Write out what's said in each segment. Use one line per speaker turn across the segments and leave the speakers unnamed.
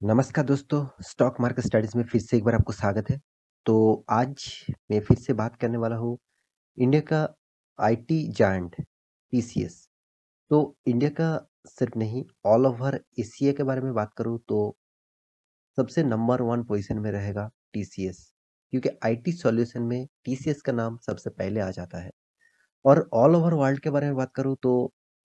नमस्कार दोस्तों, stock market studies में फिर से एक बार आपको स्वागत है। तो आज मैं फिर से बात करने वाला हूँ इंडिया का आईटी जायंट टीसीएस। तो इंडिया का सिर्फ नहीं, ऑल ओवर एशिया के बारे में बात करूँ तो सबसे नंबर 1 पोज़ीशन में रहेगा टीसीएस, क्योंकि आईटी सॉल्यूशन में टीसीएस का नाम सबसे पहले आ जाता है। और ऑल ओवर वर्ल्ड के बारे में बात करूँ तो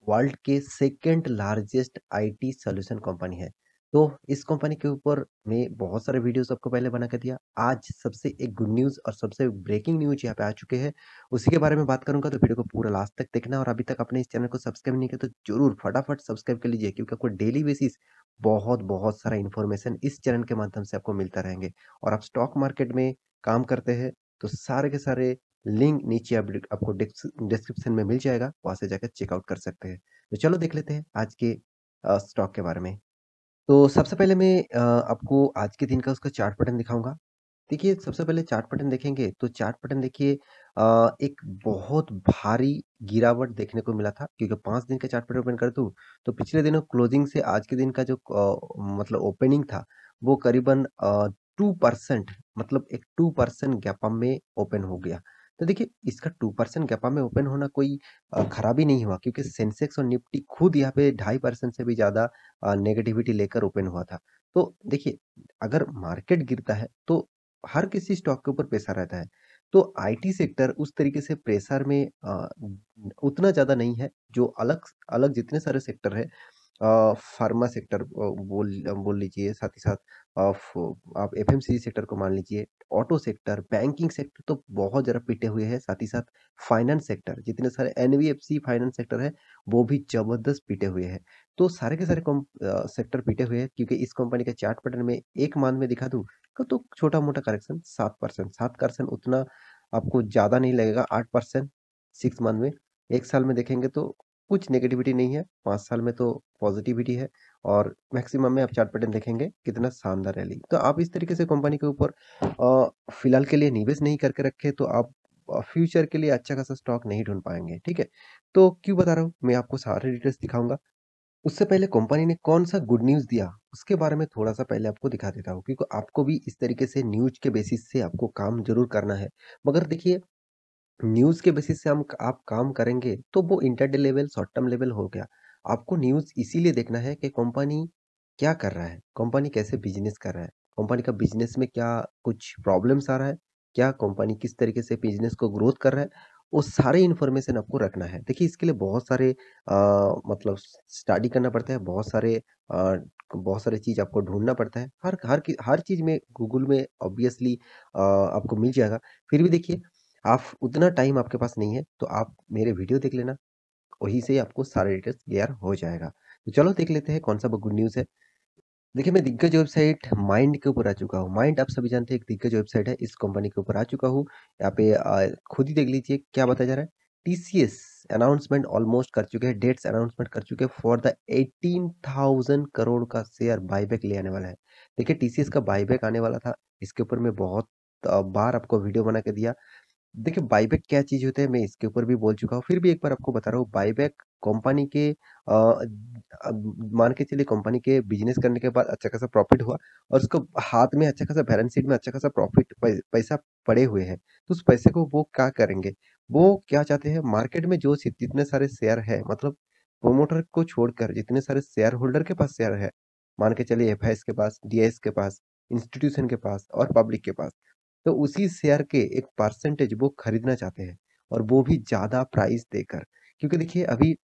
वर्ल्ड के second largest IT solution company है। तो इस कंपनी के ऊपर मैं बहुत सारे वीडियोस आपको पहले बना के दिया। आज सबसे एक गुड न्यूज़ और सबसे ब्रेकिंग न्यूज़ यहाँ पे आ चुके हैं। उसी के बारे में बात करूँगा, तो वीडियो को पूरा लास्ट तक देखना और अभी तक आपने इस चैनल को सब्सक्राइब नहीं किया तो ज़रूर फटाफट सब्सक्राइब कर लीजिए, क्योंकि आपको डेली बेसिस बहुत सारा इन्फॉर्मेशन इस चैनल के माध्यम से आपको मिलता रहेंगे। और आप स्टॉक मार्केट में काम करते हैं तो सारे के सारे लिंक नीचे आपको डिस्क्रिप्शन में मिल जाएगा, वहाँ से जाकर चेकआउट कर सकते हैं। तो चलो देख लेते हैं आज के स्टॉक के बारे में। तो सबसे पहले मैं आपको आज के दिन का उसका चार्ट पैटर्न दिखाऊँगा। देखिए, सबसे पहले चार्ट पैटर्न देखेंगे तो चार्ट पैटर्न देखिए, एक बहुत भारी गिरावट देखने को मिला था, क्योंकि 5 दिन का चार्ट पैटर्न ओपन कर दूँ, तो पिछले दिनों क्लोजिंग से आज के दिन का जो मतलब ओपनिंग था, वो करीबन 2% मतलब एक 2% गैप अप में ओपन हो गया। तो देखिए, इसका 2% गैप अप में ओपन होना कोई खराबी नहीं हुआ, क्योंकि सेंसेक्स और निफ्टी खुद यहाँ पे 2.5% से भी ज़्यादा नेगेटिविटी लेकर ओपन हुआ था। तो देखिए, अगर मार्केट गिरता है तो हर किसी स्टॉक के ऊपर प्रेशर रहता है। तो आईटी सेक्टर उस तरीके से प्रेशर में उतना ज़्यादा नहीं है, जो अलग अलग जितने सारे सेक्टर हैं, फार्मा सेक्टर बोल लीजिए, साथ ही साथ अ, फ आप एफएमसीजी सेक्टर को मान लीजिए, ऑटो सेक्टर, बैंकिंग सेक्टर तो बहुत ज़्यादा पिटे हुए हैं, साथ ही साथ फाइनेंस सेक्टर, जितने सारे एनबीएफसी फाइनेंस सेक्टर है, वो भी ज़बरदस्त पिटे हुए हैं। तो सारे के सारे सेक्टर पिटे हुए हैं, क्योंकि इस कंपनी के चार्ट पैटर्न में 1 मंथ में दिखा दूँ तो छोटा-मोटा करेक्शन 7%, 7% उतना आपको ज़्यादा नहीं लगेगा, 8% 6 मंथ में। 1 साल में देखेंगे तो कुछ नेगेटिविटी नहीं है, 5 साल में तो पॉजिटिविटी है, और मैक्सिमम में आप चार्ट पैटर्न देखेंगे कितना शानदार रैली। तो आप इस तरीके से कंपनी के ऊपर फिलहाल के लिए निवेश नहीं करके रखे तो आप फ्यूचर के लिए अच्छा खासा स्टॉक नहीं ढूँढ पाएँगे, ठीक है? तो क्यों बता रहा हूँ, मैं आपको सारे डिटेल्स दिखाऊँगा। उससे पहले कंपनी ने कौन-सा गुड न्यूज़ दिया, उसके बारे में थोड़ा-सा पहले आपको दिखा देता हूँ, क्योंकि आपको भी इस तरीके से न्यूज़ के बेसिस से आपको काम ज़रूर करना है। मगर देखिए, न्यूज़ के बेसिस से हम आप काम करेंगे तो वो intraday level, short term level हो गया। आपको न्यूज़ इसीलिए देखना है कि कंपनी क्या कर रहा है, कंपनी कैसे बिज़नेस कर रहा है, कंपनी का बिज़नेस में क्या कुछ प्रॉब्लम्स आ रहा है, क्या कंपनी किस तरीके से बिज़नेस को ग्रोथ कर रहा है, वो सारे इन्फॉर्मेशन आपको रखना है। देखिए, इसके लिए बहुत सारे मतलब स्टडी करना पड़ता है, बहुत सारे चीज़ आपको ढूँढना पड़ता है। हर चीज़ में गूगल में ऑब्वियसली आपको मिल जाएगा। फिर भी देखिए, आप उतना टाइम आपके पास नहीं है, तो आप मेरे वीडियो देख लेना, वहीं से आपको सारे डिटेल्स क्लियर हो जाएगा। तो चलो देख लेते हैं कौन-सा वो गुड न्यूज़ है। देखिए, मैं दिग्गज वेबसाइट माइंड के ऊपर आ चुका हूँ। माइंड आप सभी जानते हैं एक दिग्गज वेबसाइट है, इस कंपनी के ऊपर आ चुका हूँ। यहाँ पे खुद ही देख लीजिए क्या बताया जा रहा है। टीसीएस अनाउंसमेंट ऑलमोस्ट कर चुके हैं, डेट्स अनाउंसमेंट कर चुके हैं फॉर द 18,000 करोड़ का शेयर बायबैक ले आने वाला है। देखिए, टीसीएस का बायबैक आने वाला था, इसके ऊपर मैं बहुत बार आपको वीडियो बना के दिया। देखिए, बायबैक क्या चीज़ होता है, मैं इसके ऊपर भी बोल चुका हूँ, फिर भी एक बार आपको बता रहा हूँ। बायबैक कंपनी के मान के चलिए कंपनी के बिज़नेस करने के बाद अच्छा खासा प्रॉफ़िट हुआ और उसको हाथ में अच्छा खासा बैलेंस शीट में अच्छा खासा प्रॉफ़िट पैसा पड़े हुए हैं। तो उस पैसे को वो क्या करेंगे? वो क्या चाहते हैं, मार्केट में जो जितने सारे शेयर है, मतलब प्रोमोटर को छोड़कर जितने सारे शेयर होल्डर के पास शेयर है, मान के चलिए एफआईएस के पास, डीआईएस के पास, इंस्टीट्यूशन के पास और पब्लिक के पास। तो उसी शेयर के एक परसेंटेज वो खरीदना चाहते हैं, और वो भी ज़्यादा प्राइस देकर। क्योंकि देखिए, अभी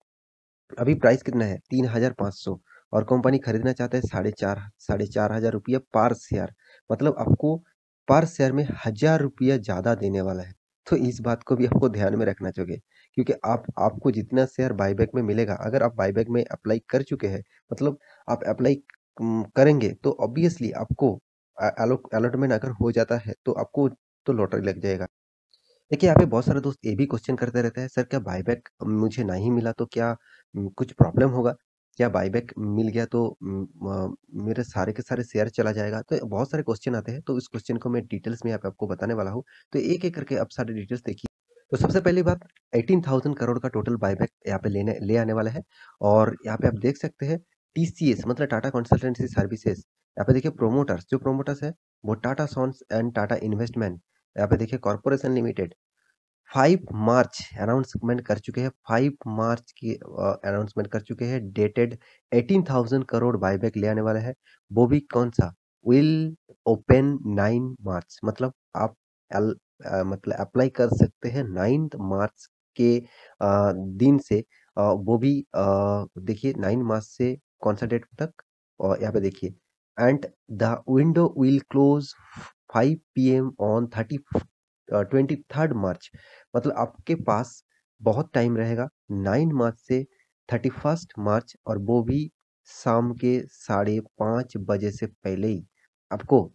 अभी प्राइस कितना है 3,500, और कंपनी खरीदना चाहता है साढ़े चार हज़ार रुपया पर शेयर। मतलब आपको पर शेयर में ₹1000 ज़्यादा देने वाला है। तो इस बात को भी आपको ध्यान में रखना चाहिए, क्योंकि आपको जितना शेयर बायबैक में मिलेगा, अगर आप बायबैक में अप्लाई कर चुके हैं, मतलब आप अप्लाई करेंगे तो ऑब्वियसली आपको अलॉटमेंट अगर हो जाता है तो आपको तो लॉटरी लग जाएगा। देखिए, यहाँ पे बहुत सारे दोस्त ये भी क्वेश्चन करते रहते हैं, सर क्या बायबैक मुझे नहीं मिला तो क्या कुछ प्रॉब्लम होगा? क्या बायबैक मिल गया तो मेरे सारे के सारे शेयर चला जाएगा? तो बहुत सारे क्वेश्चन आते हैं, तो इस क्वेश्चन को मैं डिटेल्स में यहाँ पे आपको बताने वाला हूँ। तो एक-एक करके आप सारे डिटेल्स देखिए। तो सबसे पहली बात, 18,000 करोड़ का टोटल बायबैक यहाँ पे ले आने वाला है, और यहाँ पे आप देख सकते हैं टीसीएस मतलब टाटा कंसल्टेंसी सर्विसेज़, यहाँ पे देखिए प्रोमोटर्स, जो प्रोमोटर्स है वो Tata Sons and Tata Investment, यहाँ पे देखिए कॉर्पोरेशन लिमिटेड 5 मार्च अनाउंसमेंट कर चुके हैं, 5 मार्च की अनाउंसमेंट कर चुके हैं, डेटेड 18,000 करोड़ बायबैक ले आने वाला है। वो भी कौन-सा? विल ओपन 9 मार्च, मतलब आप मतलब अप्लाई कर सकते हैं 9th मार्च के दिन से, वो भी देखिए 9 मार्च से कौन-सा डेट तक, और यहाँ पे देखिए and the window will close 5 PM on 23rd मार्च, मतलब आपके पास बहुत टाइम रहेगा 9 मार्च से 31st मार्च, और वो भी शाम के 5:30 बजे से पहले ही आपको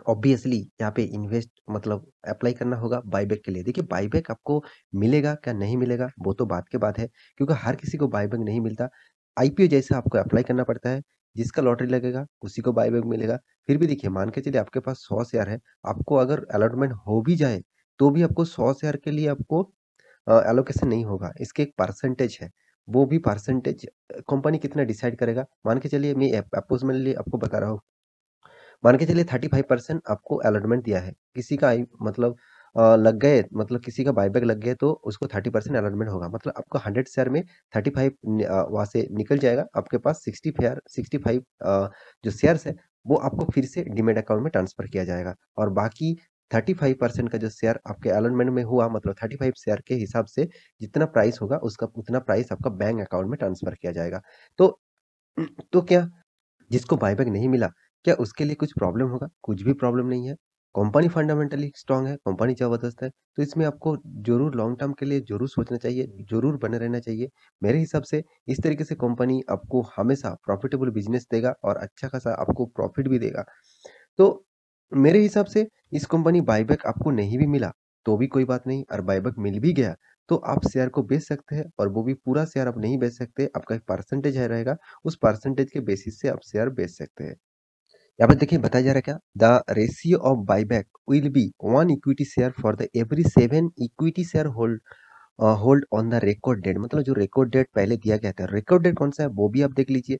ऑब्वियसली यहाँ पे इन्वेस्ट मतलब अप्लाई करना होगा बायबैक के लिए। देखिए बायबैक आपको मिलेगा क्या नहीं मिलेगा वो तो बात की बात है, क्योंकि हर किसी को बायबैक नहीं मिलता। आईपीओ जैसा आपको अप्लाई करना पड़ता है, जिसका लॉटरी लगेगा उसी को बायबैक मिलेगा। फिर भी देखिए मान के चलिए आपके पास 100 शेयर है, आपको अगर अलॉटमेंट हो भी जाए, तो भी आपको 100 शेयर के लिए आपको एलोकेशन नहीं होगा। इसके एक परसेंटेज है, वो भी परसेंटेज कंपनी कितना डिसाइड करेगा। मान के चलिए मैं अप्रोक्सिमेटली आपको बता रहा हूँ, मान के चलिए 35% आपको अलॉटमेंट दिया है। किसी का मतलब लग गए, मतलब किसी का बायबैक लग गया तो उसको 30% अलॉटमेंट होगा। मतलब आपको 100 शेयर में 35 वहाँ से निकल जाएगा। आपके पास 65 जो शेयर्स है वो आपको फिर से डीमैट अकाउंट में ट्रांसफर किया जाएगा, और बाकी 35% का जो शेयर आपके अलॉटमेंट में हुआ, मतलब 35 शेयर के हिसाब से जितना प्राइस होगा उसका उतना प्राइस आपका बैंक अकाउंट में ट्रांसफर किया जाएगा। तो तो क्या जिसको बायबैक नहीं मिला, क्या उसके लिए कुछ प्रॉब्लम होगा? कुछ भी प्रॉब्लम नहीं है। कंपनी फंडामेंटली स्ट्रॉन्ग है, कंपनी ज़बरदस्त है, तो इसमें आपको ज़रूर लॉन्ग टर्म के लिए ज़रूर सोचना चाहिए, ज़रूर बने रहना चाहिए। मेरे हिसाब से इस तरीके से कंपनी आपको हमेशा प्रॉफिटेबल बिज़नेस देगा और अच्छा खासा आपको प्रॉफिट भी देगा। तो मेरे हिसाब से इस कंपनी बायबैक आपको नहीं भी मिला, तो भी कोई बात नहीं, और बायबैक मिल भी गया, तो आप शेयर को बेच सकते हैं, और वो भी पूरा शेयर आप नहीं बेच सकते, आपका एक परसेंटेज है रहेगा, उस परसेंटेज के बेसिस से आप शेयर बेच सकते हैं। यहाँ पे देखिए बताया जा रहा है क्या? The ratio of buyback will be 1 equity share for the every 7 equity share hold on the record date, मतलब जो रिकॉर्ड डेट पहले दिया गया था, रिकॉर्ड डेट कौन सा है वो भी आप देख लीजिए।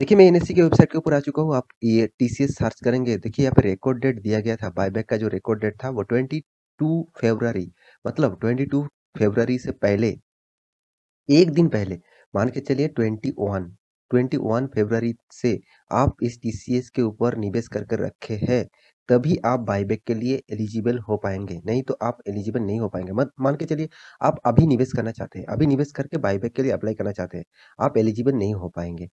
देखिए मैं एनएससी के वेबसाइट के ऊपर आ चुका हूँ, आप ये टीसीएस सर्च करेंगे, देखिए यहाँ पे रिकॉर्ड डेट दिया गया था, बायबैक का जो रिकॉर्ड डेट था वो 22 फरवरी, मतलब 22 फरवरी से पहले, एक दिन पहले, मान के चलिए 21 फरवरी से आप इस टीसीएस के ऊपर निवेश करके रखे हैं, तभी आप बायबैक के लिए एलिजिबल हो पाएंगे, नहीं तो आप एलिजिबल नहीं हो पाएंगे। मत मान के चलिए आप अभी निवेश करना चाहते हैं, अभी निवेश करके बायबैक के लिए अप्लाई करना चाहते हैं, आप एलिजिबल नहीं हो पाएंगे।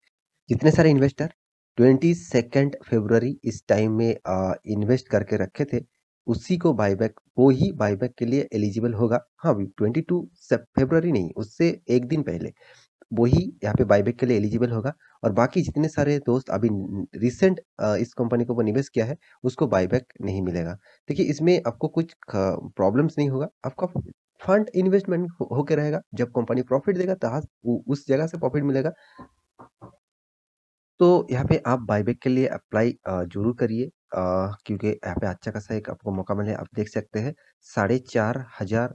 जितने सारे इन्वेस्टर 22 फरवरी इस टाइम में इन्वेस्ट करके रखे थे, उसी को बायबैक, वो ही बायबैक के लिए एलिजिबल होगा। हाँ, 22 फरवरी नहीं, उससे एक दिन पहले वही यहाँ पे बायबैक के लिए एलिजिबल होगा, और बाकी जितने सारे दोस्त अभी रिसेंट इस कंपनी के ऊपर निवेश किया है, उसको बायबैक नहीं मिलेगा। देखिए इसमें आपको कुछ प्रॉब्लम्स नहीं होगा, आपका फंड इन्वेस्टमेंट होके रहेगा, जब कंपनी प्रॉफिट देगा तो उस जगह से प्रॉफिट मिलेगा। तो यहाँ पे आप बायबैक के लिए अप्लाई ज़रूर करिए, क्योंकि यहाँ पे अच्छा खासा एक आपको मौका मिले, आप देख सकते हैं 4,500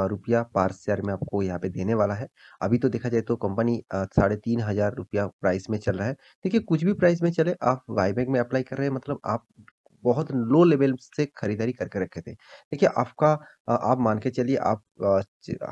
रुपया पर शेयर में आपको यहाँ पे देने वाला है। अभी तो देखा जाए तो कंपनी 3,500 रुपया प्राइस में चल रहा है। देखिए कुछ भी प्राइस में चले, आप बायबैक में अप्लाई कर रहे हैं, मतलब आप बहुत लो लेवल से खरीदारी करके रखे थे। देखिए आपका आप मान के चलिए आप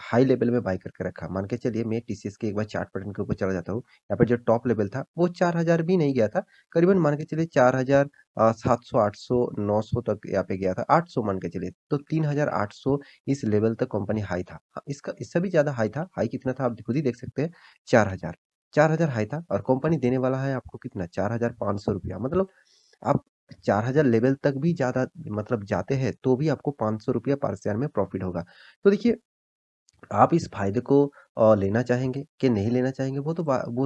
हाई लेवल में बाय करके रखा। मान के चलिए मैं टीसीएस के एक बार चार्ट पैटर्न के ऊपर चला जाता हूँ। यहाँ पे जो टॉप लेवल था वो 4,000 भी नहीं गया था। करीबन मान के चलिए 4,000 700, 800, 900 तक यहाँ पे गया था। 800 मान के चलिए, तो 3,800 इस लेवल तक कंपनी हाई था। हाँ, इसका इससे भी ज़्यादा हाई था। हाई कितना था आप खुद ही देख सकते हैं, 4,000। 4,000 हाई था, और कंपनी देने वाला है आपको कितना, 4,500 रुपया। मतलब आप 4,000 लेवल तक भी ज़्यादा मतलब जाते हैं, तो भी आपको 500 रुपया पर शेयर में प्रॉफ़िट होगा। तो देखिए आप इस फ़ायदे को लेना चाहेंगे कि नहीं लेना चाहेंगे, वो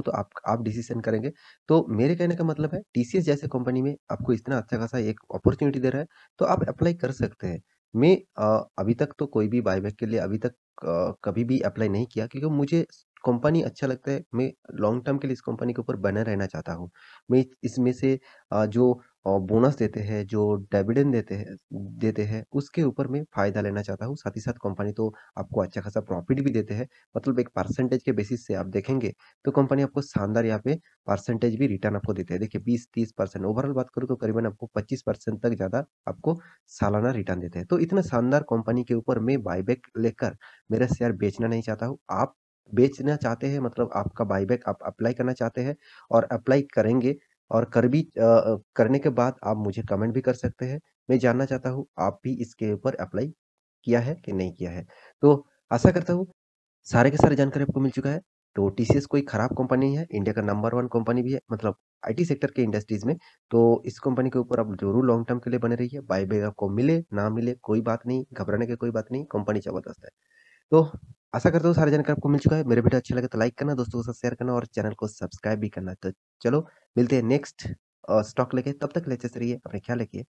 तो आप डिसीज़न करेंगे। तो मेरे कहने का मतलब है टीसीएस जैसे कंपनी में आपको इतना अच्छा खासा एक अपॉर्च्युनिटी दे रहा है, तो आप अप्लाई कर सकते हैं। मैं अभी तक तो कोई भी बायबैक के लिए अभी तक कभी भी अप्लाई नहीं किया, क्योंकि मुझे कंपनी अच्छा लगता है, मैं लॉन्ग टर्म के लिए इस कंपनी के ऊपर बने रहना चाहता हूँ। मैं इसमें से जो बोनस देते हैं, जो डिविडेंड देते हैं, उसके ऊपर मैं फ़ायदा लेना चाहता हूँ। साथ ही साथ कंपनी तो आपको अच्छा खासा प्रॉफ़िट भी देते हैं, मतलब एक परसेंटेज के बेसिस से आप देखेंगे, तो कंपनी आपको शानदार यहाँ पे परसेंटेज भी रिटर्न आपको देते हैं। देखिए 20-30% ओवरऑल बात करूँ तो करीबन आपको 25% तक ज़्यादा आपको सालाना रिटर्न देते हैं। तो इतना शानदार कंपनी के ऊपर मैं बायबैक लेकर मेरा शेयर बेचना नहीं चाहता हूँ। आप बेचना चाहते हैं, मतलब आपका बायबैक आप अप्लाई करना चाहते हैं और अप्लाई करेंगे और करने के बाद आप मुझे कमेंट भी कर सकते हैं। मैं जानना चाहता हूँ आप भी इसके ऊपर अप्लाई किया है कि नहीं किया है? तो आशा करता हूँ सारे के सारे जानकारी आपको मिल चुका है। तो टीसीएस कोई खराब कंपनी नहीं है, इंडिया का नंबर 1 कंपनी भी है, मतलब आईटी सेक्टर के इंडस्ट्रीज़ में। तो इस कंपनी के ऊपर आप ज़रूर लॉन्ग टर्म के लिए बने रहिए। बायबैक आपको मिले, ना मिले कोई बात नहीं, घबराने की कोई बात नहीं, कंपनी ज़बरदस्त है। तो आशा करता हूँ सारी जानकारी आपको मिल चुका है। मेरे वीडियो अच्छे लगे तो लाइक करना, दोस्तों के साथ शेयर करना और चैनल को सब्सक्राइब भी करना। तो चलो मिलते हैं नेक्स्ट स्टॉक लेके, तब तक लेते रहिए, अपना ख्याल रखिए।